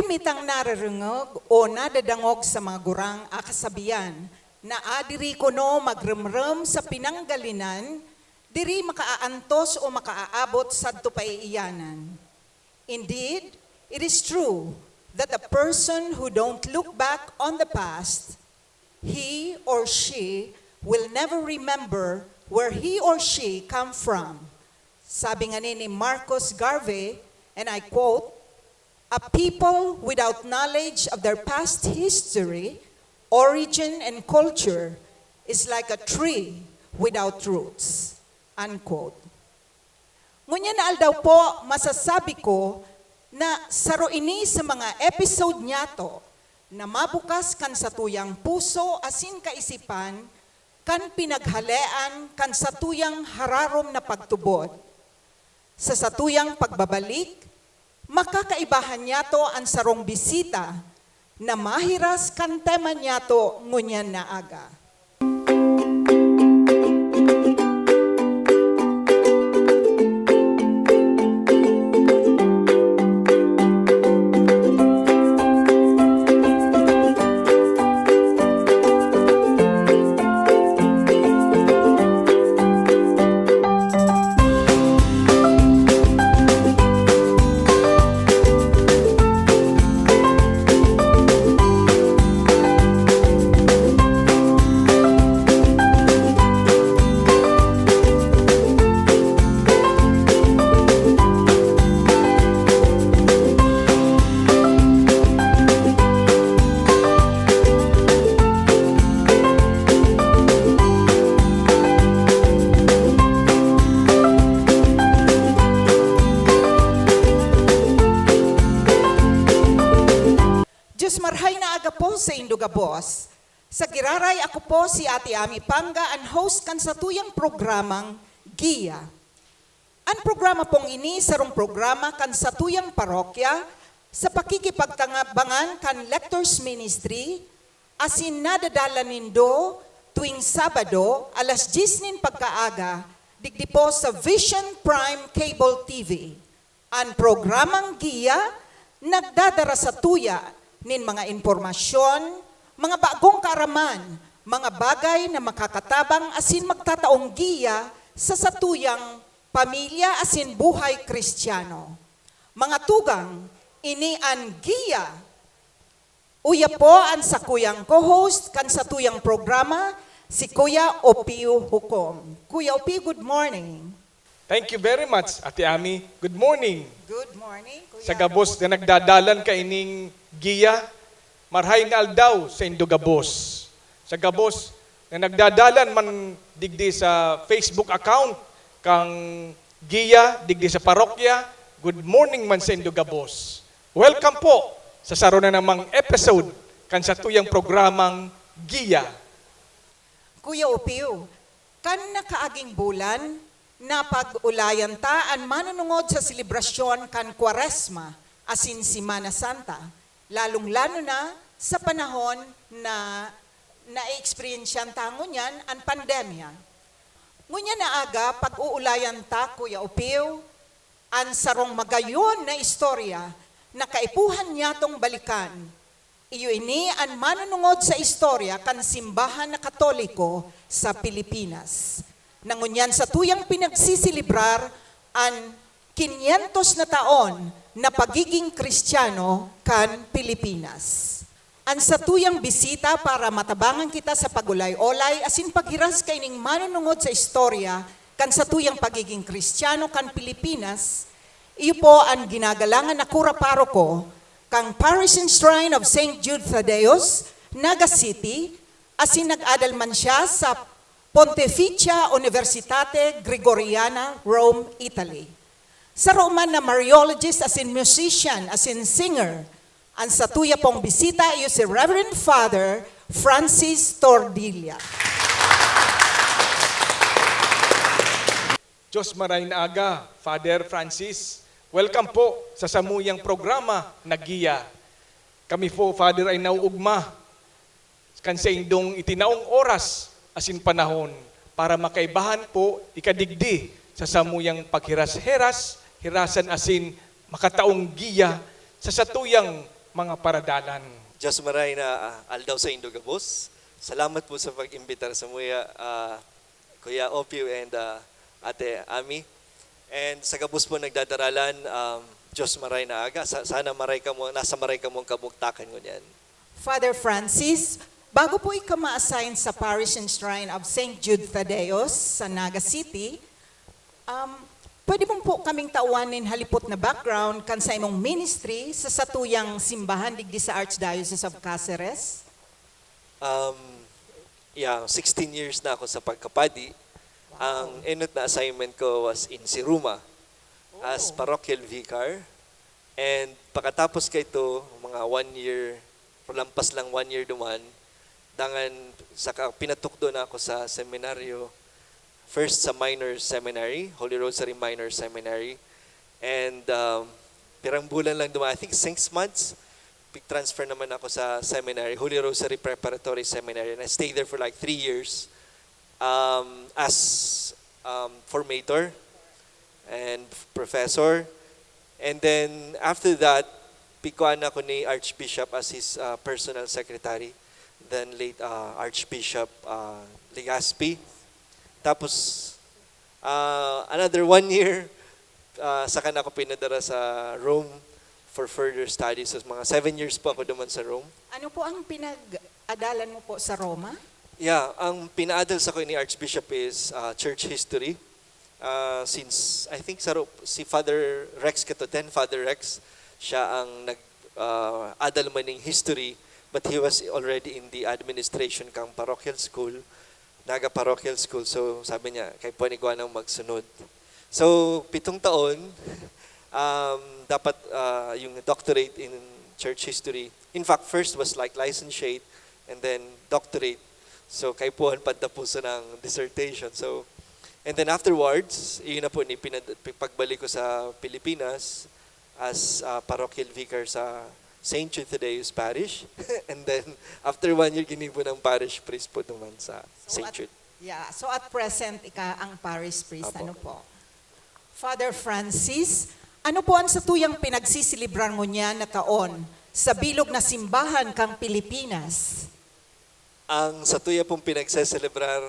mitang nararungog o nadadangog sa mga gurang akasabihan na adiri ko no magremrem sa pinanggalinan, diri makaaantos o makaaabot sa tupaiiyanan. Indeed, it is true that a person who don't look back on the past, he or she will never remember where he or she come from. Sabi nga ni Marcus Garvey, and I quote, "A people without knowledge of their past history, origin, and culture is like a tree without roots." Unquote. Ngunyan na aldaw po, masasabi ko na saro ini sa mga episode niyato na mabukas kan sa tuyang puso asin kaisipan, kan pinaghalean kan sa tuyang hararom na pagtubod. Sa satuyang pagbabalik, makakaibahan niyato ang sarong bisita na mahiras kan tema niyato ngunyan na aga. Marhay na aga po sa Indugabos. Sa giraray ako po si Ate Ami Panga, ang host kan sa tuyang programang Giya. Ang programa pong ini sarong programa kan sa tuyang parokya sa pakikipagtangabangan kan Lectors Ministry asin nadadala nindo tuwing Sabado alas 10 nin pagkaaga digdi po sa Vision Prime Cable TV. Ang programang Giya nagdadara sa tuya nin mga informasyon, mga bagong kaaraman, mga bagay na makakatabang asin magtataong giya sa satuyang pamilya asin buhay Kristiyano. Mga tugang, ini ang giya. Uya po ang sa kuyang co-host kan sa tuyang programa, si Kuya Opio Hukom. Kuya Opio, good morning. Thank you very much, Ate Ami. Good morning. Good morning, Kuya. Sa gabos na nagdadalan ka ining giya, marhay na aldaw sa Indugabos. Sa gabos na nagdadalan man digdi sa Facebook account kang giya, digdi sa parokya, good morning man sa Indugabos. Welcome po sa saro na namang episode kan sa tuyang programang Giya. Kuya Opio, kan nakaaging bulan, na pag-ulayan ta ang manunungod sa selebrasyon kan Kwaresma asin Semana Santa, lalong-lalo na sa panahon na na-experiensyan ta ngunyan ang pandemya. Ngunyan na aga, pag-uulayan ta, Kuya Opio, ang sarong magayon na istorya na kaipuhan niya tong balikan. Iyo ini ang manunungod sa istorya kan simbahan na Katoliko sa Pilipinas. Nangunyan sa tuyang pinagsisilibrar ang 500 na taon na pagiging Kristiyano kan Pilipinas. Ang sa tuyang bisita para matabangan kita sa pagulay-olay asin paghiras kaining manunungod sa istorya kan sa tuyang pagiging Kristiyano kan Pilipinas, iyo po ang ginagalangan na kura paroko kang Parish and Shrine of St. Jude Thaddeus, Naga City, asin nag-adal man siya sa Pontificia Universitate Gregoriana, Rome, Italy. Sa Roman na Mariologist asin musician asin singer, ang sa tuya pong bisita iyo si Reverend Father Francis Tordilla. Diyos maray na aga, Father Francis. Welcome po sa samuyang programa na Giya. Kami po, Father, ay nauugma kan sa indong itinaong oras asin panahon para makaibahan po ikadigdi sa samuyang paghiras-heras, hirasan asin makataong giya sa satuyang mga paradalan. Diyos maray na aldaw sa Indogabos. Salamat po sa pag-imbitar sa muya, Kuya Opio and Ate Ami. And sa gabos po nagdadaralan, Diyos maray na aga. Sana maray ka mo, nasa maray ka mong kabuktakan ko niyan. Father Francis, bago po ikaw ma-assign sa Parish and Shrine of St. Jude Thaddeus sa Naga City, pwede mo po kaming tauanin halipot na background kan sa imong ministry sa satuyang simbahan digdi sa Archdiocese of Cáceres? 16 years na ako sa pagkapadi. Ang enot na assignment ko was in Siruma as parochial vicar. And pagkatapos kay ito, mga 1 year, lampas lang 1 year duman, dangan pinatukdo na ako sa seminaryo. First sa minor seminary, Holy Rosary Minor Seminary. And pirang bulan lang dumaan, I think 6 months, transfer naman ako sa seminary, Holy Rosary Preparatory Seminary. And I stayed there for like 3 years as formator and professor. And then after that, pikuan ako ni Archbishop as his personal secretary. Then late Archbishop Legazpi. Tapos, another 1 year, saka na ako pinadara sa Rome for further studies. So, mga 7 years po ako duman sa Rome. Ano po ang pinag-adalan mo po sa Roma? Yeah, ang pinaadal sa ko ni Archbishop is church history. Since, I think, si Father Rex Katoten, Father Rex, siya ang nag-adal maning history, but he was already in the administration kang parochial school. Naga Parochial School. So sabi niya, kay Ponigua nang magsunod. So 7 taon, dapat yung doctorate in church history. In fact, first was like licentiate and then doctorate. So kay Puan pagtapuso ng dissertation. So, and then afterwards, yun na po ni pagbalik ko sa Pilipinas as parochial vicar sa St. Jude Thaddeus Parish. And then, after 1 year, ginibo ng parish priest po naman sa St. Jude. So at present, ika ang parish priest. Apo. Ano po? Father Francis, ano po ang satuyang pinagsisilibran mo niya na taon sa bilog na simbahan kang Pilipinas? Ang satuya pong pinagseselebrar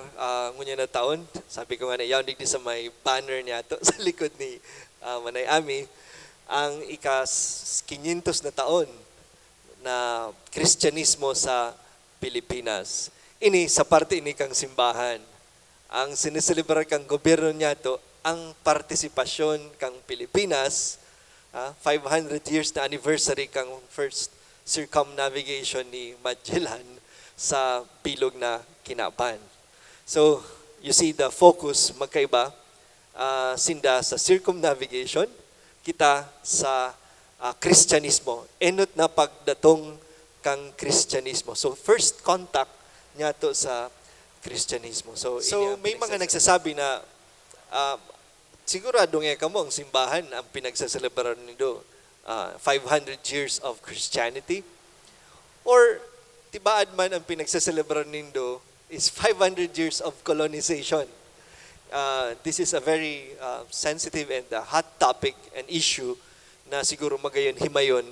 ngunya na taon, sabi ko nga na, yaw digdi sa may banner niya to sa likod ni Manay Ami, ang ika-500 na taon na Kristyanismo sa Pilipinas. Ini sa parte ini kang simbahan. Ang siniselebrar kang gobyerno niya to, ang partisipasyon kang Pilipinas, 500 years na anniversary kang first circumnavigation ni Magellan sa bilog na Kinaban. So, you see the focus magkaiba, sinda sa circumnavigation, kita sa Kristyanismo. Enot na pagdatong kang Kristyanismo. So first contact niya to sa Kristyanismo. So may mga nagsasabi na sigurado nga kamo ang simbahan ang pinagsaselebrar nindo 500 years of Christianity. Or tibaad man ang pinagsaselebrar nindo is 500 years of colonization. This is a very sensitive and hot topic and issue na siguro magayon himayon.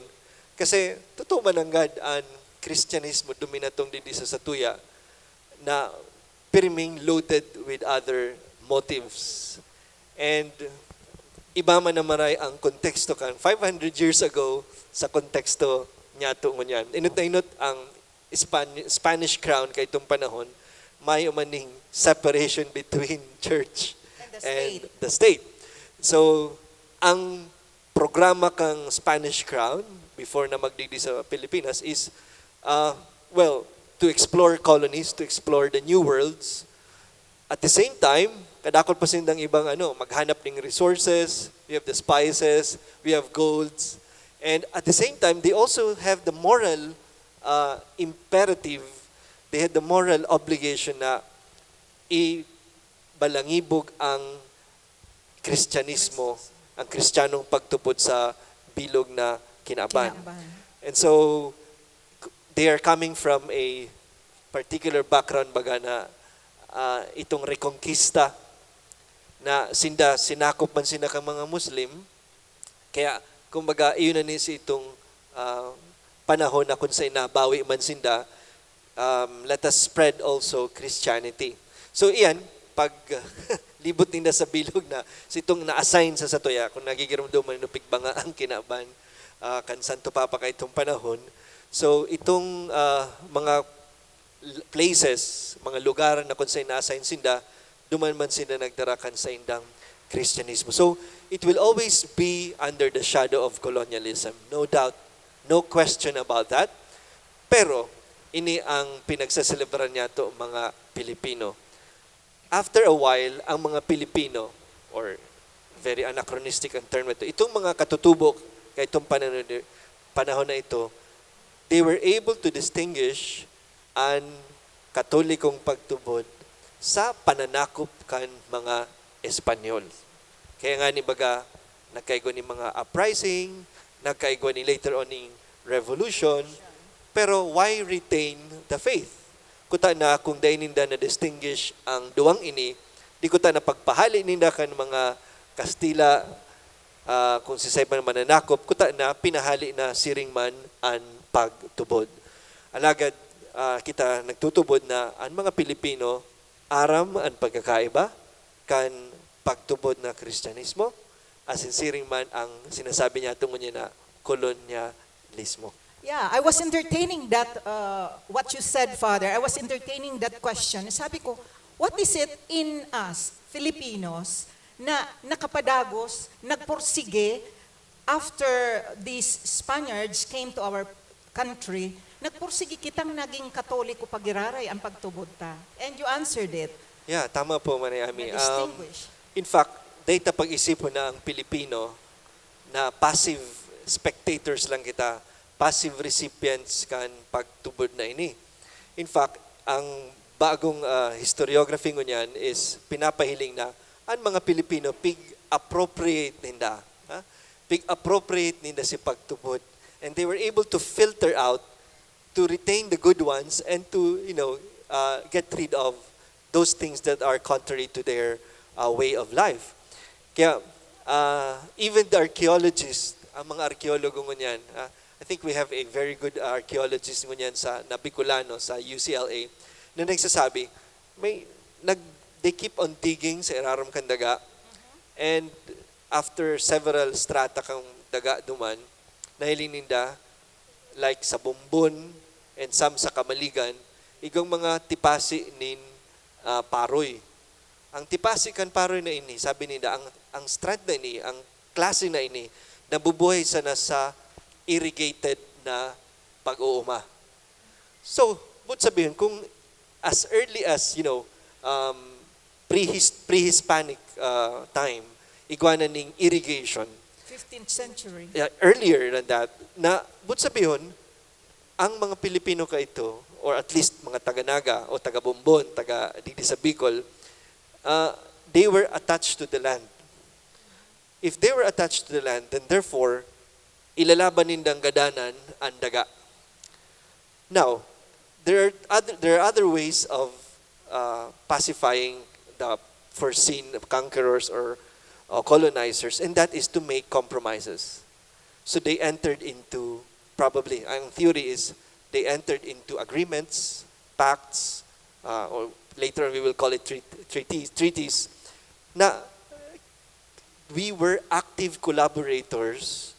Kasi totoo man ang ang Kristyanismo dominatong didi sa satuya na pirming loaded with other motives. And iba man na maray ang konteksto kan 500 years ago sa konteksto niya tungon yan. Inot na inot ang Spanish crown kay itong panahon, may umaning separation between church and the state. So, ang programa kang Spanish Crown before na magdigdi sa Pilipinas is, to explore colonies, to explore the new worlds. At the same time, kadakot pa sindang ibang maghanap ng resources, we have the spices, we have golds. And at the same time, they also have the moral imperative, they had the moral obligation na ibalangibog ang Kristyanismo, ang Kristiyanong pagtupod sa bilog na Kinaban. And so, they are coming from a particular background baga na itong reconquista na sinakop man sina ka mga Muslim. Kaya, kumbaga, iyon na itong panahon na kung saan nabawi man sinda, let us spread also Christianity. So iyan, pag libot ninda sa bilog na sitong na-assign sa satoya, kung nagigiramdaman no pigbanga ang kinaban, kan Santo Papa kay itong panahon. So itong mga places, mga lugar na kung saan na-assign sinda, duman man sila nagdarakan sa indang Christianismo. So it will always be under the shadow of colonialism. No doubt, no question about that. Pero ini ang pinagsaselebran niya to mga Pilipino. After a while, ang mga Pilipino, or very anachronistic ang term ito, itong mga katutubo kay itong panahon na ito, they were able to distinguish ang katolikong pagtubod sa pananakop kan mga Espanyol. Kaya nga ni baga, nagkaigo ni mga uprising, nagkaigo ni later on ni revolution, pero why retain the faith? Kuta na kung dahil ninda na distinguish ang duwang ini, di kuta na pagpahali ninda kan mga Kastila, kung si Simon mananakop, kuta na pinahali na siring man ang pagtubod. Alagad, kita nagtutubod na ang mga Pilipino aram ang pagkakaiba kan pagtubod na Kristyanismo, as in siring man ang sinasabi niya tungo niya na kolonyalismo. Yeah, I was entertaining that, what you said, Father. I was entertaining that question. Sabi ko, what is it in us, Filipinos, na nakapadagos, nagporsige, after these Spaniards came to our country, nagporsige kitang naging Katoliko pagiraray ang pagtubod ta. And you answered it. Yeah, tama po, Manayami. Na-distinguish. In fact, data pag-isipon na ang Pilipino na passive spectators lang kita, passive recipients kan pagtubod na ini. In fact, ang bagong historiography ngunyan is pinapahiling na ang mga Pilipino pig-appropriate ninda. Pig-appropriate ninda si pagtubod. And they were able to filter out, to retain the good ones, and to, get rid of those things that are contrary to their way of life. Kaya, even the archaeologists, ang mga arkeologo ngunyan, I think we have a very good archaeologist ngunyan sa Bicolano sa UCLA na nagsasabi, they keep on digging sa iraram kang daga, and after several strata kang daga duman, nahiling ninda, like sa Bumbon and some sa Kamaligan, igong mga tipasi nin paroy. Ang tipasi kan paroy na ini, sabi nila, ang strand na ini, ang klase na ini, nabubuhay sana sa irrigated na pag-uuma. So, but sabihin, kung as early as, pre-Hispanic time, iguana ning irrigation, 15th century. Earlier than that, na, but sabihin, ang mga Pilipino ka ito, or at least mga taga-Naga, o taga-Bumbon, taga-Didi sa Bicol, they were attached to the land. If they were attached to the land, then therefore, ilalaban nindang gadanan ang daga. Now, there are other ways of pacifying the foreseen conquerors or colonizers, and that is to make compromises. So they entered into, probably, ang theory is, they entered into agreements, pacts, or later on we will call it treaties, na we were active collaborators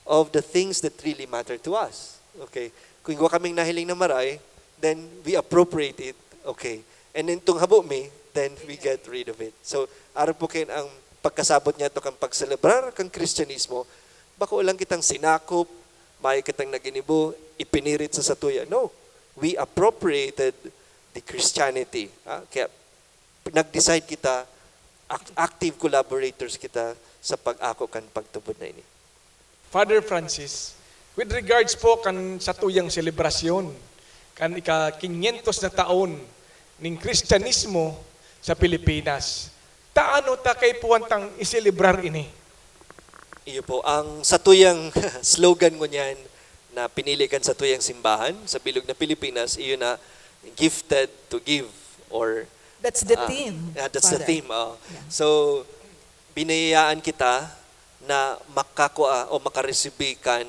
of the things that really matter to us. Okay? Kung iwa kaming nahiling na maray, then we appropriate it. Okay. And then tung habo mi, then we get rid of it. So, araw po kayo ang pagkasabot niya to kang pagselebrar kang Kristyanismo, baka ulang kitang sinakop, may kitang naginibo, ipinirit sa satuya. No. We appropriated the Christianity. Kaya nag-decide kita, active collaborators kita sa pag-ako kan pagtubod na ini. Father Francis, with regards po kan sa tuyang selebrasyon, kan ika-500 na taon ng Kristyanismo sa Pilipinas, taano ta kay puwantang iselebrar ini? Iyo po, ang satuyang slogan mo niyan na pinili kan sa tuyang simbahan sa bilog na Pilipinas, iyo na gifted to give, or That's the theme. That's the Father. theme. So, binayaan kita na makakua o makareceive kan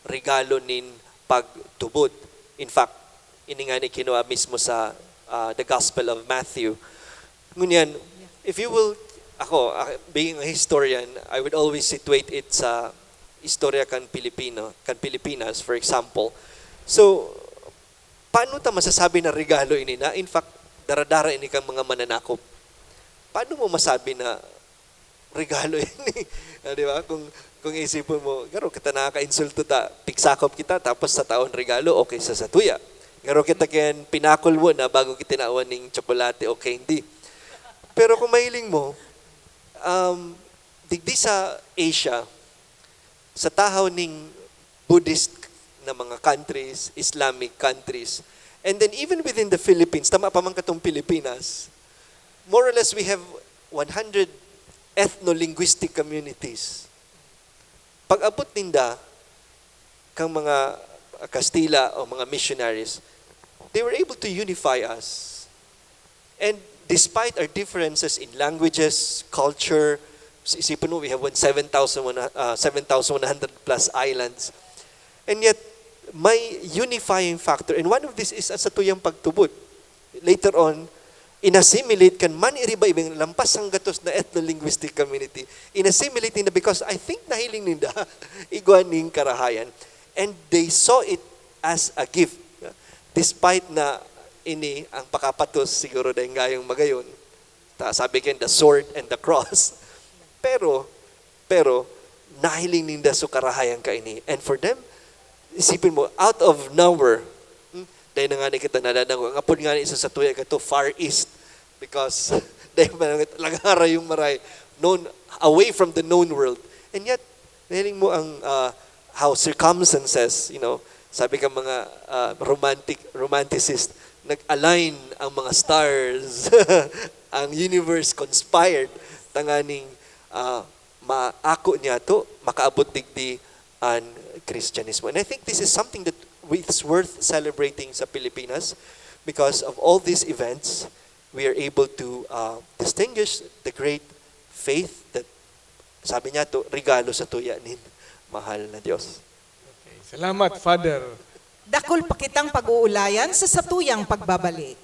regalo nin pagtubod. In fact, ini nga ni kinuha mismo sa the Gospel of Matthew. Ngunyan, if you will, ako, being a historian, I would always situate it sa istorya kan Pilipinas, for example. So, paano ta masasabi na regalo ini na? In fact, daradara ini kang mga mananakop. Paano mo masabi na regalo ini? Di ba? Kung isipin mo, garo kita nakaka-insulto ta, pigsakop kita, tapos sa taon regalo, okay sa satuya. Garo kita kayan pinakol mo na bago kita naawan ng tsokolate, okay, hindi. Pero kung mahiling mo, digdi sa Asia, sa tahaw ning Buddhist na mga countries, Islamic countries, and then even within the Philippines, tama pa man katong Pilipinas, more or less we have 100 ethno-linguistic communities. Pag-abot ninda kang mga Kastila o mga missionaries, they were able to unify us. And despite our differences in languages, culture, isipin mo, we have 7,100 plus islands. And yet, may unifying factor. And one of this is sa tuyang pagtubod. Later on, inassimilate kan man iriba-ibang lampas ang gatos na ethno-linguistic community. Inassimilate nila because I think nahiling ninda iguan ning karahayan. And they saw it as a gift. Despite na ini ang pakapatos siguro dahil ngayong magayon. Sabi kayo, the sword and the cross. Pero, nahiling ninda so karahayan ka ini. And for them, isipin mo, out of nowhere, dahil na nga ni kita nadanang, ang apod nga ni isa sa tuya ka to, Far East. Because, dahil lagara yung maray, known, away from the known world. And yet, nahiling mo ang, how circumstances, sabi ka mga romanticist, nag-align ang mga stars, ang universe conspired, tanganing maako niya to, makaabot digdi ang Christianism. And I think this is something that is worth celebrating sa Pilipinas because of all these events, we are able to distinguish the great faith that, sabi niya to, regalo sa tuya nin mahal na Diyos. Okay. Salamat, Father. Dakol pa kitang pag-uulayan sa satuyang pagbabalik.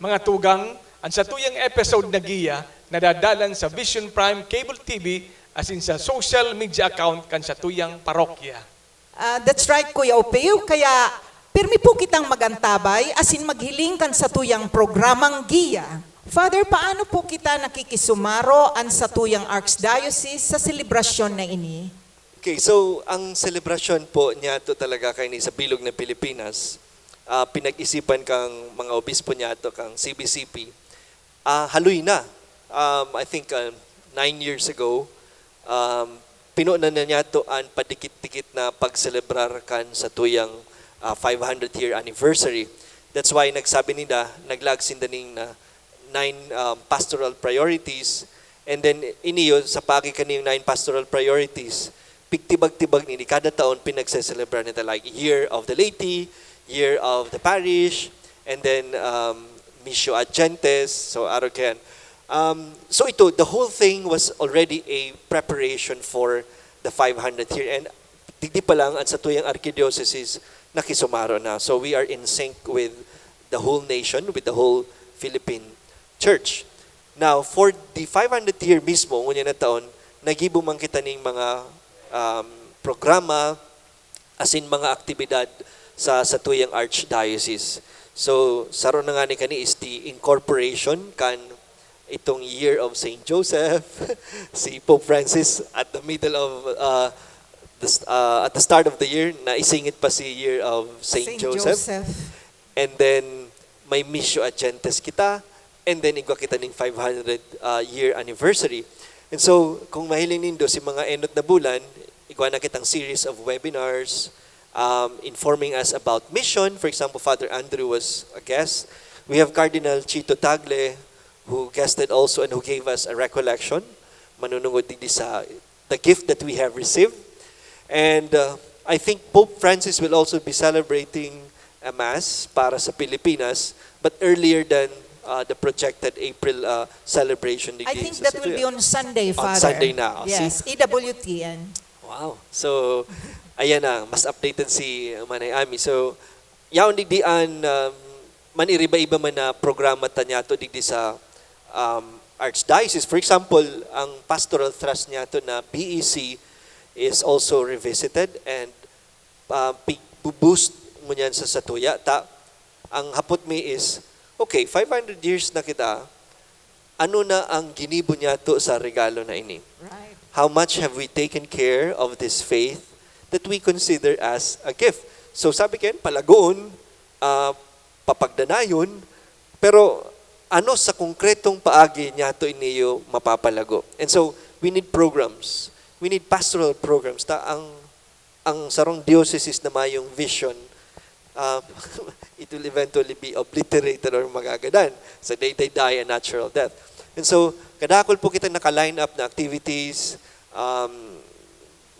Mga tugang, ang satuyang episode na giya nadadalan sa Vision Prime Cable TV as in sa social media account kan satuyang parokya. That's right, Kuya Opeo. Kaya, pirmi po kitang magantabay asin maghiling kan satuyang programang giya. Father, paano po kita nakikisumaro ang satuyang Archdiocese sa selebrasyon na ini? Okay, so ang selebrasyon po niya to talaga kay ni sa Bilog ng Pilipinas. Pinag-isipan kang mga obispo niya to kang CBCP. Haluy na. I think 9 years ago, pinunan na niya to ang padikit-dikit na pagselebrar kan sa tuyang 500 year anniversary. That's why nagsabi nila, naglagsin daning na 9 pastoral priorities, and then iniyo sa pagi kaniyong 9 pastoral priorities, pigtibag-tibag nini kada taon pinagse-celebrar nila like Year of the Laity, Year of the Parish, and then Missio ad Gentes, so araw kayan. So ito, the whole thing was already a preparation for the 500th year, and digdi pa lang ang satuyang archdiocese nakisumaro na. So we are in sync with the whole nation, with the whole Philippine Church. Now, for the 500th year mismo, ngunyan na taon, nagibo man kita ning mga programa, as in mga aktibidad sa satuyang Archdiocese. So, saro na nga ni kani is the incorporation kan itong year of Saint Joseph, si Pope Francis at the middle of at the start of the year, na isingit pa si year of Saint Joseph. And then, may Missio Agentes kita, and then igwa kita ng 500 year anniversary. And so, kung mahiling nindo si mga enot na bulan, igwa na kitang series of webinars, informing us about mission. For example, Father Andrew was a guest. We have Cardinal Chito Tagle, who guested also and who gave us a recollection. Manunungod din sa the gift that we have received. And I think Pope Francis will also be celebrating a Mass para sa Pilipinas, but earlier than the projected April celebration. I think that will be on Sunday, Father. On Sunday na. Yes, EWTN. Wow. So, ayan na, mas updated si Manay Ami. So, yaon digdian, maniriba-iba man na programa ta niya to digdi sa Archdiocese. For example, ang pastoral thrust niya to na BEC is also revisited and boost mo niyan sa Satuya. Ang hapot mi is, okay, 500 years na kita, ano na ang ginibo niya to sa regalo na ini? Right. How much have we taken care of this faith that we consider as a gift? So sabi ken, palagoon, papagdanayon, pero ano sa konkretong paagi niya to iniyo mapapalago? And so, we need programs. We need pastoral programs. Ang sarong diocese na mayong vision, it will eventually be obliterated or magagadan. So they die a natural death. And so, kadakol po kita naka-line up na activities,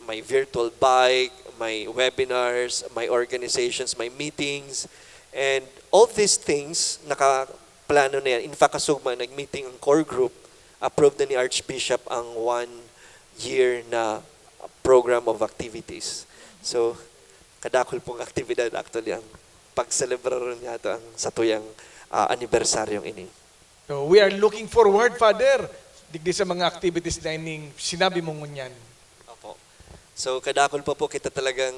may virtual bike, may webinars, may organizations, may meetings, and all these things, naka-plano na yan. In fact, kasugma, nag-meeting ang core group, approved na ni Archbishop ang 1 year na program of activities. So, kadakol pong aktibidad actually ang pag-celebraro niya ito ang satuyang anibersaryong ini. So we are looking forward, Father, digdi sa mga activities na ining sinabi mo ngunyan. Opo. So, kadakol po kita talagang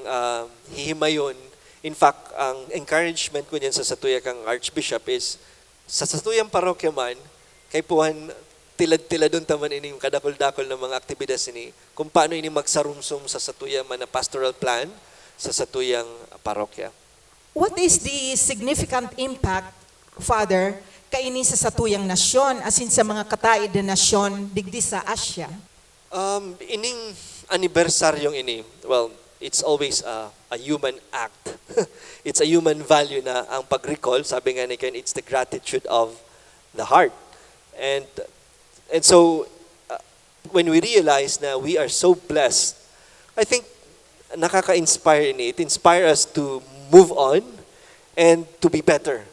hihimayon. In fact, ang encouragement ko niyan sa satuya kang Archbishop is, sa satuyang parokya man, kay puhan tilad-tiladon taman ini yung kadakol-dakol ng mga aktibidades ini, kung paano ini magsarumsum sa satuya man na pastoral plan sa satuyang parokya. What is the significant impact, Father, kaini sa satuyang nasyon, asin sa mga kataid na nasyon digdi sa Asia? Ining anibersaryong ini, well, it's always a human act. It's a human value na ang pag-recall, sabi nga ni Ken, it's the gratitude of the heart. And so, when we realize na we are so blessed, I think nakaka-inspire ini. It inspires us to move on and to be better.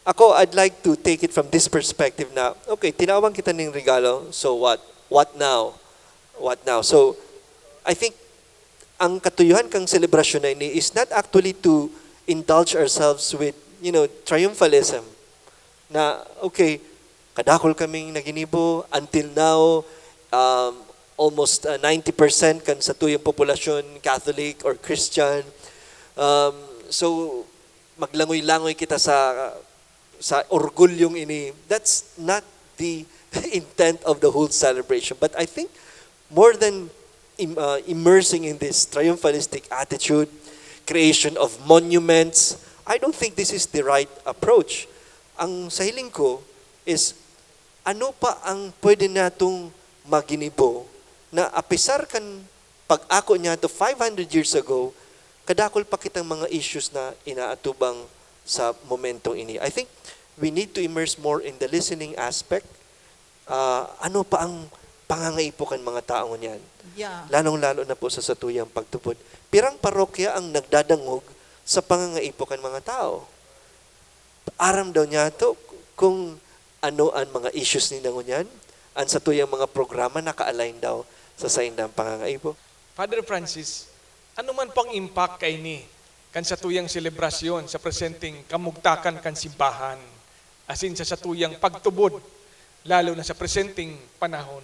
Ako, I'd like to take it from this perspective na, okay, tinawag kita ng regalo, so what? What now? What now? So, I think, ang katuyuhan kang celebration na ini is not actually to indulge ourselves with, triumphalism. Na, okay, kadakol kaming naginibo, until now, almost 90% kan sa tuyong populasyon, Catholic or Christian. So, maglangoy-langoy kita sa orgulyong ini. That's not the intent of the whole celebration. But I think more than immersing in this triumphalistic attitude, creation of monuments, I don't think this is the right approach. Ang sahiling ko is, ano pa ang pwede natong maginibo na apisar kan pag-ako niya to 500 years ago, kadakol pa kitang mga issues na inaatubang sa momentong ini. I think we need to immerse more in the listening aspect. Ano pa ang pangangaipukan mga tao niyan? Yeah. Lalong-lalo na po sa satuyang pagtupod. Pirang parokya ang nagdadangog sa pangangaipukan mga tao. Aram daw niya to kung ano ang mga issues ni nangunyan, ang satuyang mga programa naka-align daw sa saindang pangangaipo. Father Francis, ano man pang impact kay ni kan satuyang selebrasyon sa presenteng kamugtakan kan simbahan, asin sa satuyang pagtubod, lalo na sa presenteng panahon?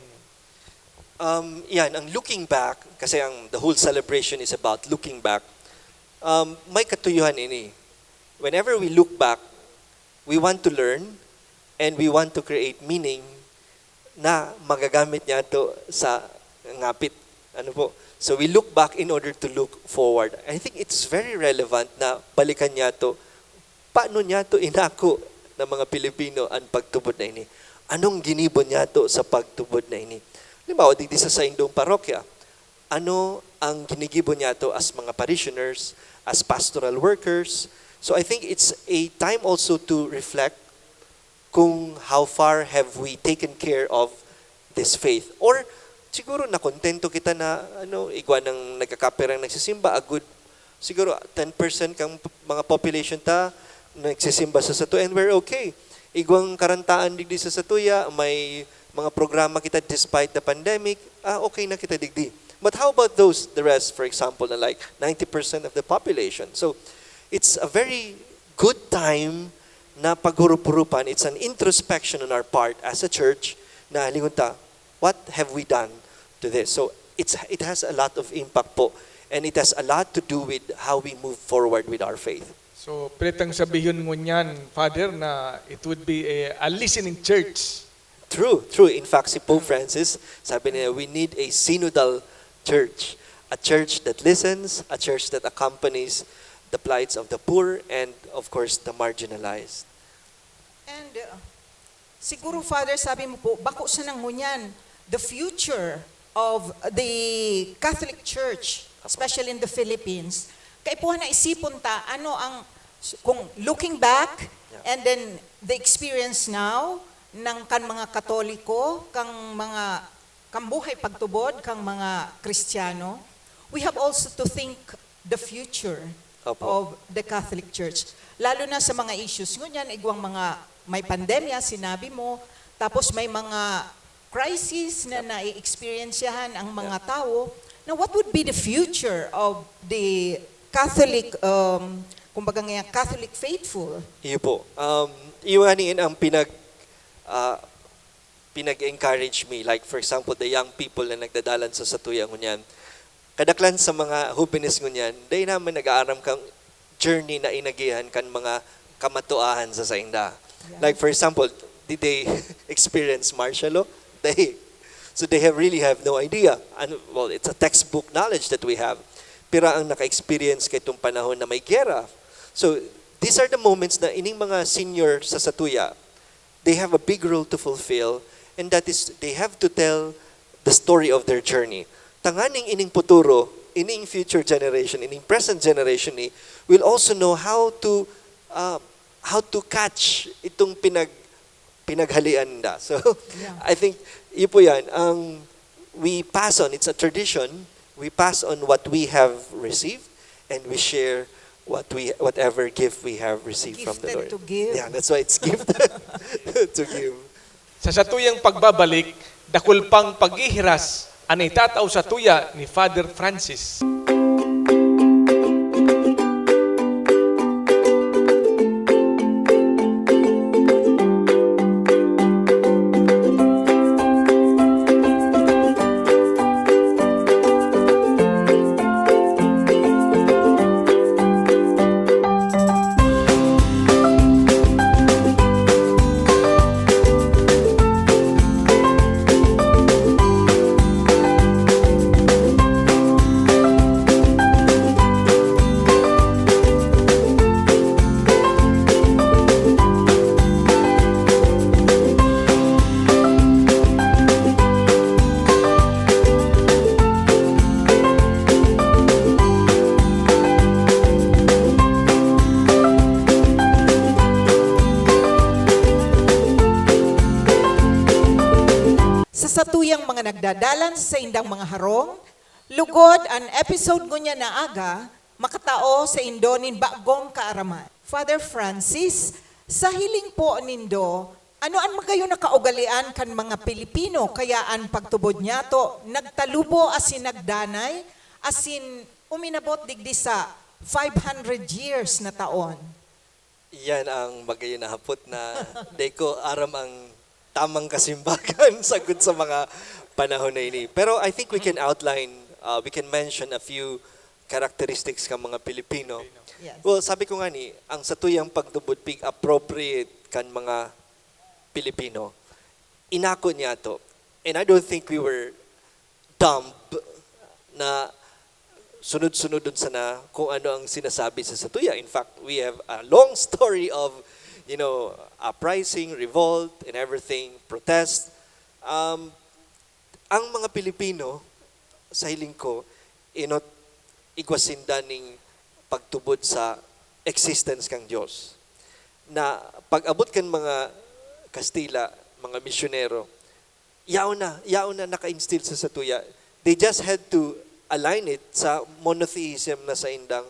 Yan, ang looking back, kasi the whole celebration is about looking back, may katuyuhan ini. Whenever we look back, we want to learn and we want to create meaning na magagamit niya to sa ngapit. Ano po? So we look back in order to look forward. I think it's very relevant na balikan niya to. Paano niya to inako ng mga Pilipino ang pagtubod na ini? Anong ginibo niya to sa pagtubod na ini? Halimbawa, di sa Indong Parokya, ano ang ginigibo niya to as mga parishioners, as pastoral workers? So I think it's a time also to reflect kung how far have we taken care of this faith. Or siguro nakontento kita na igwa ng nagkakaperang nagsisimba, a good, siguro 10% kang mga population ta nagsisimba sa Satuya and we're okay. Igwang karantaan digdi sa Satuya, may mga programa kita despite the pandemic, okay na kita digdi. But how about the rest, for example, na like 90% of the population? So it's a very good time na paghurup-hurupan. It's an introspection on our part as a church na lingunta, what have we done to this? So it has a lot of impact po, and it has a lot to do with how we move forward with our faith. So, pretang sabihin mo niyan, Father, na it would be a listening church. True. In fact, si Pope Francis, sabi niya, we need a synodal church. A church that listens, a church that accompanies the plights of the poor, and of course, the marginalized. And siguro, Father, sabi mo po, bako sa nang ngunyan, the future of the Catholic Church, especially in the Philippines, kay po na isipon ta, ano ang, kung looking back, and then the experience now, ng kan mga Katoliko, kang mga kambuhay pagtubod, kang mga Kristiyano, we have also to think the future Opo. of the Catholic Church. Lalo na sa mga issues ngunyan, igwang mga may pandemya, sinabi mo, tapos may mga crisis na nai-experiensyahan ang mga tao. Now, what would be the future of the Catholic, kumbaga nga Catholic faithful? Iyo po. Iwanin ang pinag-encourage me. Like, for example, the young people na nagdadalan sa Satuya ngunyan. Kadaklan sa mga hubines ngunyan, dahil naman nag-aaram kang journey na inagihan kan mga kamatuahan sa sainda. Yeah. Like, for example, did they experience martial law? So they really have no idea. And, well, it's a textbook knowledge that we have. Pero ang naka-experience kay itong panahon na may gera. So, these are the moments na ining mga senior sa Satuya, they have a big role to fulfill, and that is, they have to tell the story of their journey. Tanganing ining futuro, ining future generation, ining present generation ni, will also know how to catch itong pinaghalian na. So, Yeah. I think, yun po yan, we pass on, it's a tradition, we pass on what we have received, and we share whatever gift we have received from the Lord. Gifted to give. Yeah, that's why it's gifted to give. Sa satuyang pagbabalik, dakul pang paghihiras, anay tataw sa tuya ni Father Francis. Sa satuyang mga nagdadalan sa indang mga harong, lugod ang episode ngunya na aga, makatao sa Indonin bagong kaaraman. Father Francis, sa hiling po nindo, ano ang magayo na kaugalian kan mga Pilipino, kaya ang pagtubod niya to, nagtalubo asin nagdanay, asin uminabot digdi sa 500 years na taon. Yan ang magayon na hapot na deko aram ang tamang kasimbagan sagot sa mga panahon na ini. Pero I think we can outline, we can mention a few characteristics ng mga Pilipino. Yes. Well, sabi ko nga ni, ang satuyang pagtubod pig appropriate kan mga Pilipino. Inako niya to. And I don't think we were dumb na sunod-sunod dun sana kung ano ang sinasabi sa satuya. In fact, we have a long story of, uprising, revolt, and everything, protest. Ang mga Pilipino, sa hiling ko, inot igwasinda ning pagtubod sa existence kang Diyos. Na pag-abot kan mga Kastila, mga misyonero, yaon na naka-instill sa satuya. They just had to align it sa monotheism na sa indang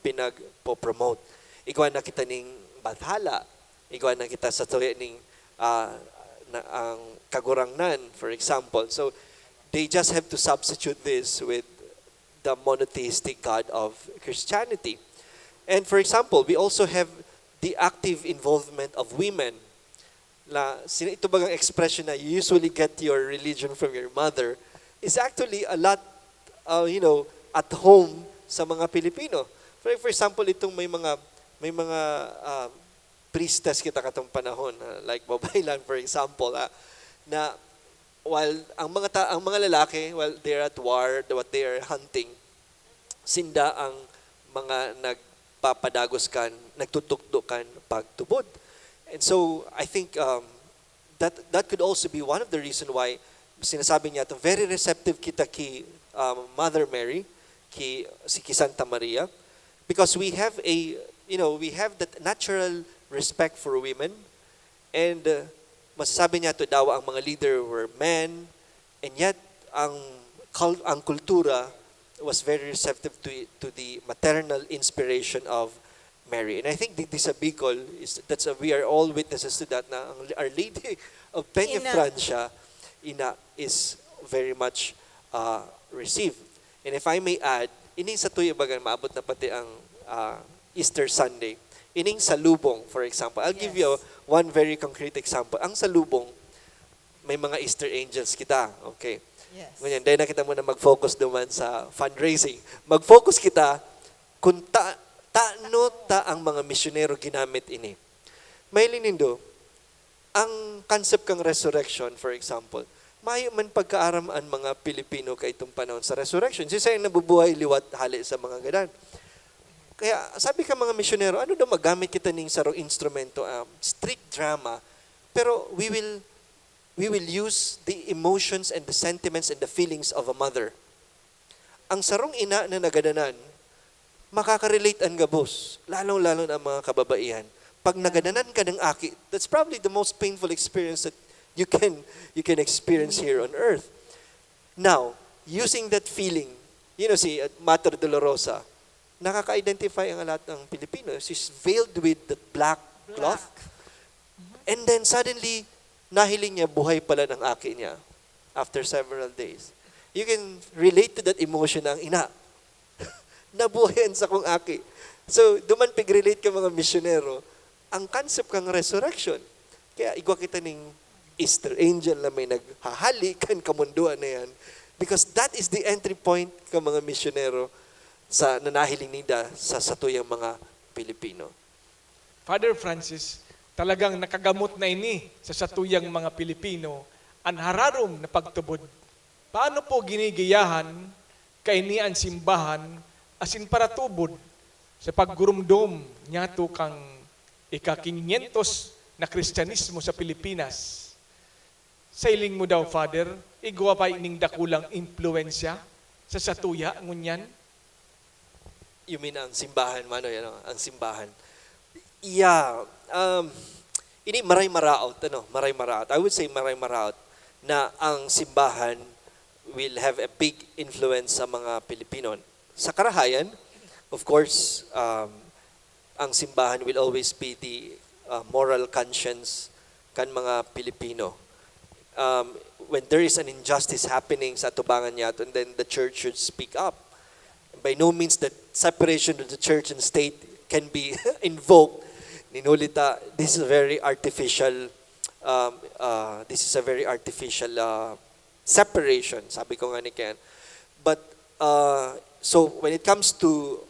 pinag-promote. Ikaw na kita ning Bathala, ikaw na kita sa tuya ning ang kagurangnan, for example. So, they just have to substitute this with the monotheistic God of Christianity. And for example, we also have the active involvement of women. Ito bagang expression na you usually get your religion from your mother is actually a lot, at home sa mga Pilipino. For example, itong may mga priestess kita katong panahon, like Babaylan for example, na while ang mga lalaki, while they're at war, what they are hunting, sinda ang mga nagpapadagos kan, nagtutukdo kan pagtubod. And so I think that could also be one of the reason why sinasabi niya to very receptive kita ki Mother Mary, ki Santa Maria, because we have that natural respect for women, and masasabi niya to daw ang mga leader were men, and yet ang kultura was very receptive to the maternal inspiration of Mary. And I think this Bicol we are all witnesses to that na Our Lady of Peña Francia is very much received. And if I may add, ining sa tuyo bagan maabot na pati ang Easter Sunday. Ining salubong, for example. I'll give you one very concrete example. Ang salubong, may mga Easter angels kita. Okay. Yes. Ganyan, dahil na kita muna mag-focus naman sa fundraising. Mag-focus kita kung taano ang mga misyonero ginamit ini. May linindo, ang concept kang resurrection, for example, mayo man pagkaaraman mga Pilipino kay itong panahon sa resurrection. Sisa yung nabubuhay liwat hali sa mga gadan. Kaya sabi ka mga misyonero, ano daw magamit kita ning sarong instrumento, street drama, pero we will use the emotions and the sentiments and the feelings of a mother. Ang sarong ina na nagadanan, makaka-relate ang gabos, lalong-lalo ang mga kababaihan. Pag nagadanan ka ng aki, that's probably the most painful experience that you can experience here on earth. Now, using that feeling, si Mater Dolorosa, nakaka-identify ang lahat ng Pilipino. She's veiled with the black cloth. And then suddenly, nahiling niya, buhay pala ng aki niya after several days. You can relate to that emotion ng ina. Nabuhayan sa kong aki. So, duman pig-relate ka mga misyonero, ang concept kang resurrection. Kaya igwa kita ning Easter angel na may naghahali kan kamunduan na yan. Because that is the entry point ka mga misyonero sa nanahiling nida sa satuyang mga Pilipino. Father Francis, talagang nakagamot na ini sa satuyang mga Pilipino ang hararom na pagtubod. Paano po ginigiyahan kaini ang simbahan asin para tubod sa paggurumdom niya to kang ika-500 na Kristyanismo sa Pilipinas? Sa iling mo daw, Father, igwa pa ining dakulang impluensya sa satuya ngunyan? You mean ang simbahan, ang simbahan. Yeah, ini maray-maraot, maray-maraot. I would say maray-maraot na ang simbahan will have a big influence sa mga Pilipino. Sa karahayan, of course, ang simbahan will always be the moral conscience kan mga Pilipino. When there is an injustice happening sa atubangan niya, and then the church should speak up. By no means that separation of the church and state can be invoked. Ninulita, this is a very artificial separation, sabi ko nga ni Ken. But so when it comes to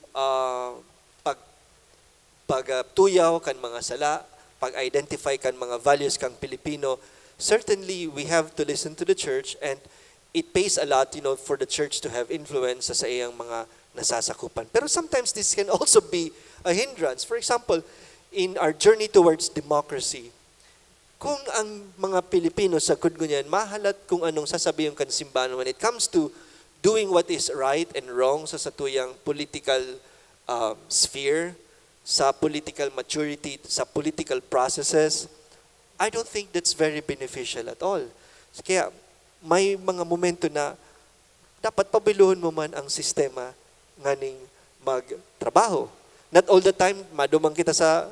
pag-tuyaw kan mga sala, pag-identify kan mga values kang Pilipino, certainly we have to listen to the church, and it pays a lot, for the church to have influence sa iyang mga nasasakupan. Pero sometimes this can also be a hindrance. For example, in our journey towards democracy, kung ang mga Pilipino sa kudgunyan, mahalat kung anong sasabihin kan simbahan when it comes to doing what is right and wrong sa satuyang political sphere, sa political maturity, sa political processes, I don't think that's very beneficial at all. Kaya may mga momento na dapat pabiluhon mo man ang sistema nganing magtrabaho. Not all the time, madumang kita sa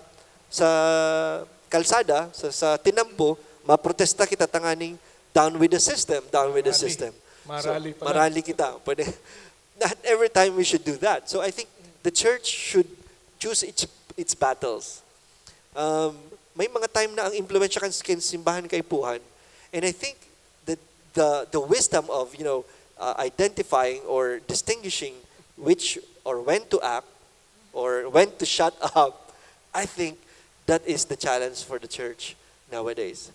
kalsada, sa tinampo, maprotesta kita tanganing down with the system, down with the Marali. system. Marali pala. Marali kita. Pwede. Not every time we should do that. So I think the church should choose its battles. May mga time na ang impluwensya kan simbahan kay Puhan, and I think that the wisdom of identifying or distinguishing which or when to act or when to shut up, I think that is the challenge for the church nowadays.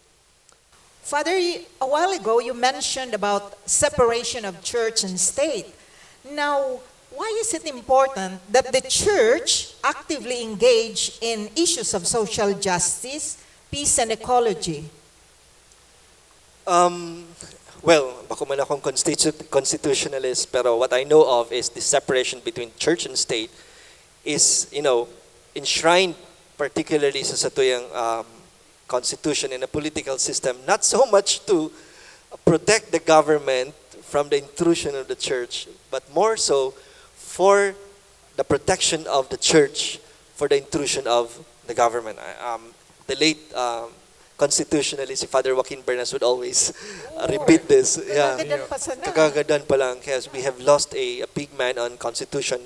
Father, a while ago you mentioned about separation of church and state. Now, why is it important that the church actively engage in issues of social justice, peace, and ecology? Well, bako man akong constitutionalist, pero what I know of is the separation between church and state is, enshrined particularly sa satuyang constitution and a political system, not so much to protect the government from the intrusion of the church, but more so for the protection of the church for the intrusion of the government. The late constitutionalist, si Father Joaquin Bernas would always repeat this. Yeah. Kagagadan pa sana. Kagagadan pa lang, kasi we have lost a big man on constitution.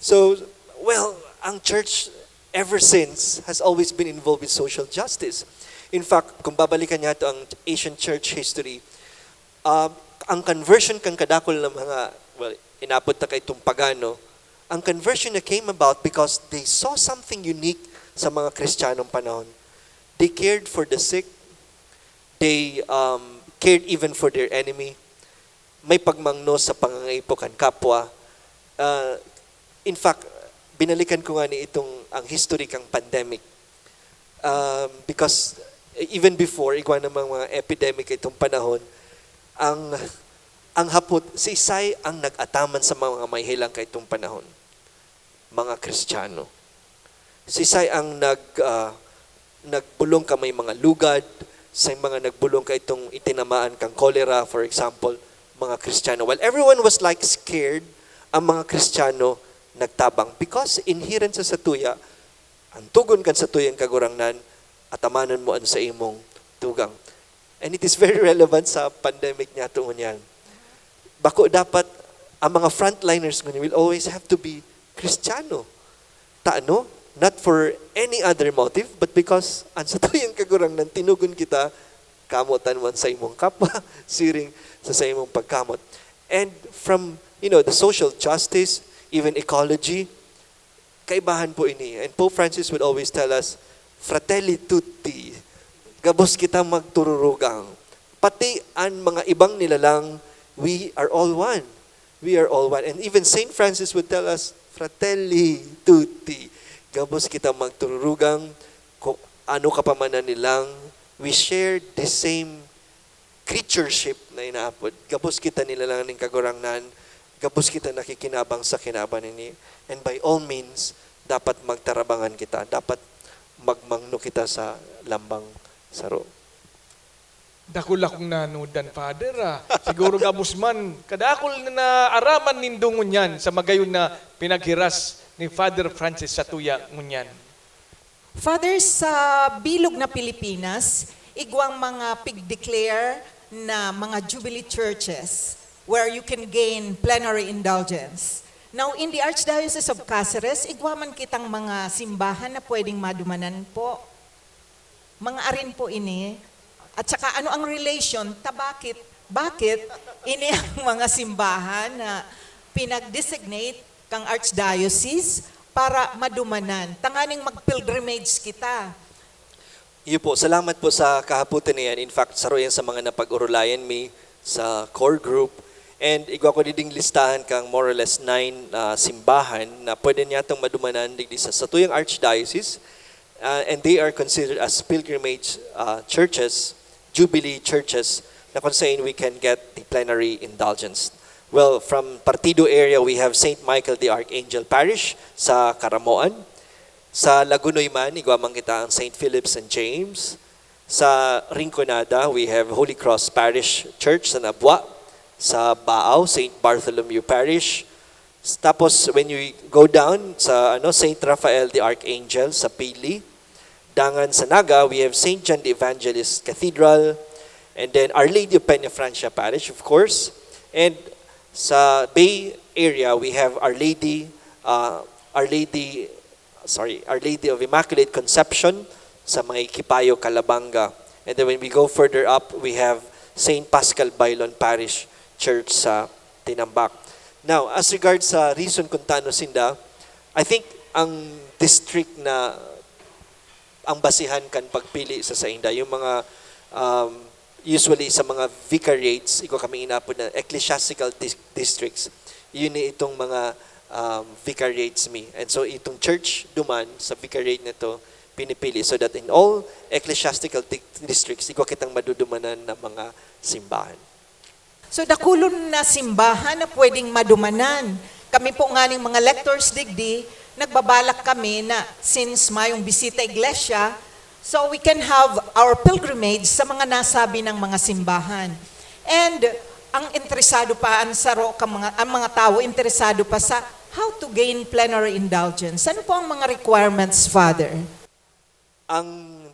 So, well, ang church ever since has always been involved with social justice. In fact, kung babalikan niya ito ang Asian church history, ang conversion kang kadakol ng mga, inabot na kay Tumpagano, ang conversion na came about because they saw something unique sa mga Kristiyanong panahon. They cared for the sick. They cared even for their enemy. May pagmangno sa pangangaipo kan kapwa. In fact, binalikan ko nga ni ang history kang pandemic. Because even before, igwa namang mga epidemic itong panahon, ang hapot, si Isay ang nag-ataman sa mga may hilang kay itong panahon. Mga Kristiyano. Si Isay ang nagbulong ka may mga lugad, sa mga nagbulong ka itong itinamaan kang cholera, for example, mga Kristiyano. While everyone was like scared, ang mga Kristiyano nagtabang. Because inherent sa satuya, ang tugon kan sa tuyang kagurangnan, atamanan mo ang sa imong tugang. And it is very relevant sa pandemic niya tuon yan. Bako dapat ang mga frontliners will always have to be Kristiyano. Taano? Not for any other motive, but because ang sa tuyang kagurangnan, tinugon kita, kamotan man sa imong kapwa, siring sa imong pagkamot. And from, the social justice, even ecology, kaibahan po ini. And Pope Francis would always tell us, fratelli tutti, gabos kita magtururugang. Pati ang mga ibang nilalang, we are all one. We are all one. And even Saint Francis would tell us, fratelli tutti, gabos kita magtururugang, kung ano ka pa man na nilang, we share the same creatureship na inaapod. Gabos kita nilalang ng kagurangnan, gabos kita nakikinabang sa kinaban ni. And by all means, dapat magtarabangan kita, dapat magmangno kita sa lambang saro. Dakol akong nanudan, Father. Siguro gabos man, kadakol na araman nindungon yan sa magayon na pinaghiras ni Father Francis sa tuya ngunyan. Father, sa bilog na Pilipinas, igwang mga pig-declare na mga jubilee churches where you can gain plenary indulgence. Now, in the Archdiocese of Cáceres, igwaman kitang mga simbahan na pwedeng madumanan po. Mga arin po ini. At saka ano ang relation, bakit ini ang mga simbahan na pinag-designate kang Archdiocese para madumanan. Tanganing mag-pilgrimage kita. Iyo po, salamat po sa kahaputan niyan. In fact, saro yan sa mga napag-urulayan mi sa core group. And igwa ko diding listahan kang more or less 9 simbahan na pwede niya itong madumanan digdi sa Satuyang Archdiocese. And they are considered as pilgrimage churches, jubilee churches, na kung saan we can get the plenary indulgence. Well, from Partido area, we have St. Michael the Archangel Parish sa Caramoan. Sa Lagunoy man, igwamang kita ang St. Philip's and James. Sa Rinconada, we have Holy Cross Parish Church sa Nabwa. Sa Baaw, St. Bartholomew Parish. Tapos, when you go down sa St. Raphael the Archangel sa Pili. Dangan sa Naga, we have St. John the Evangelist Cathedral. And then Our Lady of Peñafrancia Parish, of course. And sa Bay area, we have Our Lady of Immaculate Conception sa may Kipayo, Calabanga. And then when we go further up, we have St. Pascal Bailon Parish Church sa Tinambak. Now, as regards sa reason kung tano sinda, I think ang district na ang basihan kan pagpili sa Sainda, yung mga usually sa mga vicariates, iko kami inapod na ecclesiastical districts, yun itong mga vicariates mi. And so itong church duman sa vicariate nito pinipili so that in all ecclesiastical districts, iko kitang madudumanan na mga simbahan. So dakulon na simbahan na pwedeng madumanan. Kami po nga ng mga lectors digdi, nagbabalak kami na since mayong bisita iglesia, so we can have our pilgrimage sa mga nasabi ng mga simbahan. And ang interesado pa ang mga tao interesado pa sa how to gain plenary indulgence. Ano po ang mga requirements, Father? Ang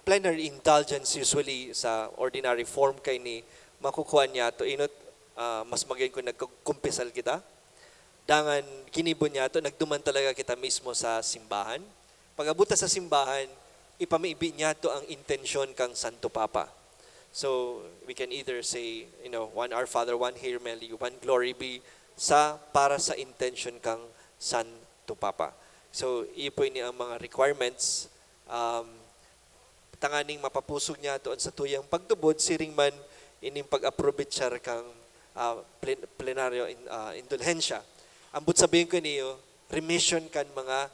plenary indulgence usually sa ordinary form kay ni makukuha niya to inot mas magayon kung nagkumpisal kita. Dangan kinibon niya to nagduman talaga kita mismo sa simbahan. Pag-abuta sa simbahan, ipamaibi niya to ang intensyon kang Santo Papa. So, we can either say, one Our Father, one Hail Mary, one Glory be, para sa intention kang Santo Papa. So, ipo ni ang mga requirements. Tanganing mapapusog niya to sa tuyang pagtubod, siring man ining pag-approve siya kang plenaryo indulhensya. Ambot sabihin ko niyo, remission kan mga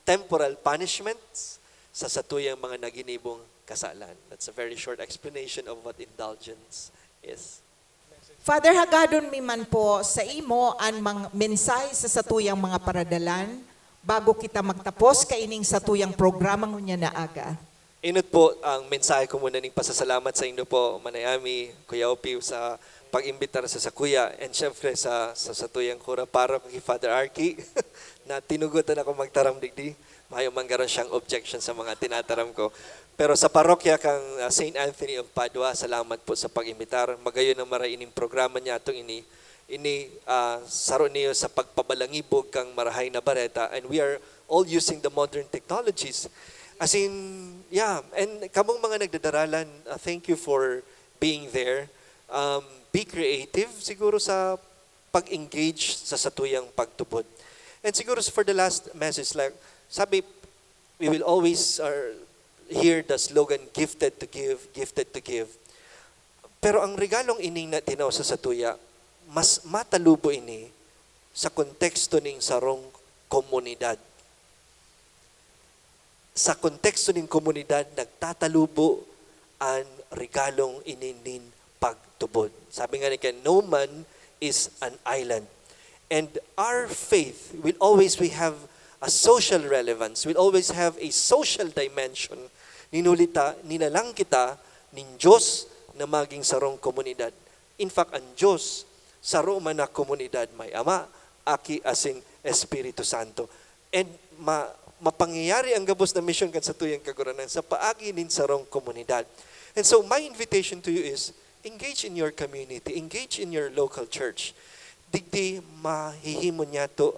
temporal punishments sa satuyang mga naginibong kasalan. That's a very short explanation of what indulgence is. Father, hagadon mi man po sa imo ang mga mensahe sa satuyang mga paradalan bago kita magtapos kaining satuyang programa ngunya na aga. Inot po ang mensahe ko muna ning pasasalamat sa inyo po, Manayami, Kuya Opiw, sa pag-imbitar sa Sakuya, and syempre sa satuyang kura para kay Father Arky na tinugutan ako magtaram digdi. Mayo manggaron siyang objection sa mga tinataram ko. Pero sa parokya kang St. Anthony of Padua, salamat po sa pag-imbitar. Magayon ang maraining programa niya atong saro niyo sa pagpabalangibog kang marahay na bareta, and we are all using the modern technologies. As in, yeah, and kamong mga nagdadaralan, thank you for being there. Be creative siguro sa pag-engage sa satuyang pagtubod. And siguro for the last message, like, sabi, we will always hear the slogan, gifted to give, gifted to give. Pero ang regalong ining na tinaw sa satuya, mas matalubo ini sa konteksto ning sarong komunidad. Sa konteksto ning komunidad, nagtatalubo ang regalong ininin pagtubod. Sabi nga ni no man is an island. And our faith will always have a social relevance, will always have a social dimension. Nilalang kita ning Diyos na maging sarong komunidad. In fact, ang Diyos, saro man na komunidad, may Ama, Aki, asing Espiritu Santo. And mapangyayari ang gabos na mission kan sa tuyang kaguranan sa paagi nin sarong komunidad. And so my invitation to you is, engage in your community, engage in your local church. Digdi mahihimo niya to,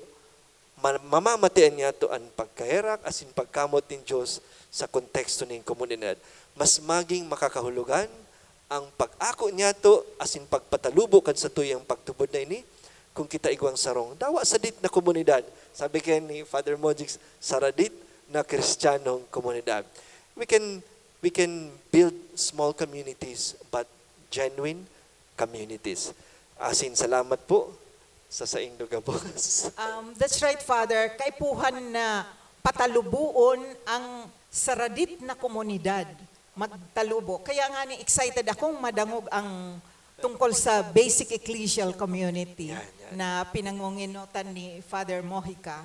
mamamatian niya to ang pagkaherak asin pagkamot ng Diyos sa konteksto ng komunidad. Mas maging makakahulugan ang pag-ako niya to asin pagpatalubo kan sa tuyang pagtubod na ini, kung kita igwang sarong, dawa sa dit na komunidad. Sabi kaya ni Father Mojix, saradit na Kristiyanong komunidad. We can build small communities, but genuine communities. Asin, salamat po sa saing Dugabos. That's right, Father. Kaipuhan na patalubuon ang saradit na komunidad. Magtalubo. Kaya nga ni excited akong madangog ang tungkol sa basic ecclesial community Yan. na pinangunginutan ni Father Mojica.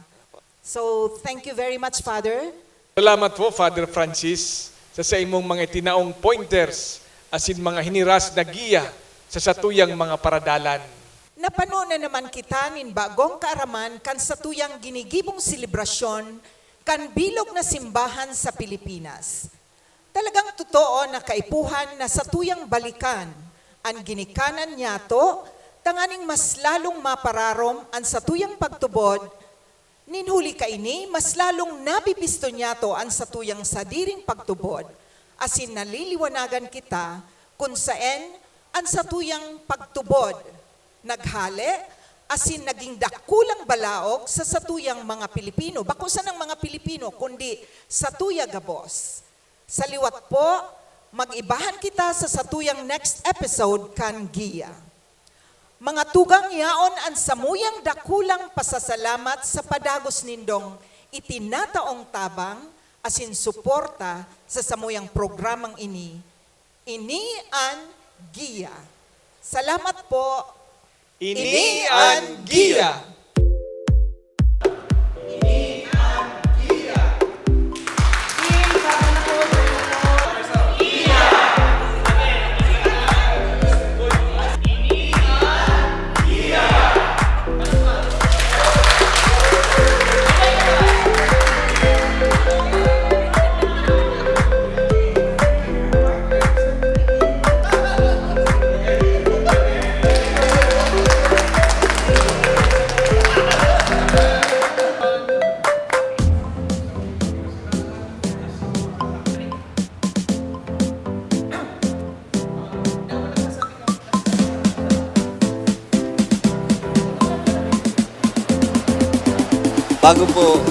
So, thank you very much, Father. Salamat po, Father Francis, sa imong mga tinaong pointers asin mga hiniras na giya sa satuyang mga paradalan. Napano na naman kita nin bagong kaaraman kan satuyang ginigibong selebrasyon kan bilog na simbahan sa Pilipinas. Talagang totoo na kaipuhan na satuyang balikan ang ginikanan niyato, tanganing mas lalong mapararom ang satuyang pagtubod, ninhuli kaini mas lalong nabibisto niyato ang satuyang sadiring pagtubod, asin naliliwanagan kita kung saan ang satuyang pagtubod naghale, asin naging dakulang balaog sa satuyang mga Pilipino. Bakusan ng mga Pilipino, kundi satuya gabos. Sa liwat po, mag-ibahan kita sa satuyang next episode kan Giya. Mga tugang yaon ang samuyang dakulang pasasalamat sa padagos nindong itinataong tabang asin suporta sa samuyang programang ini. Ini ang Giya. Salamat po. Ini ang giya. Bago po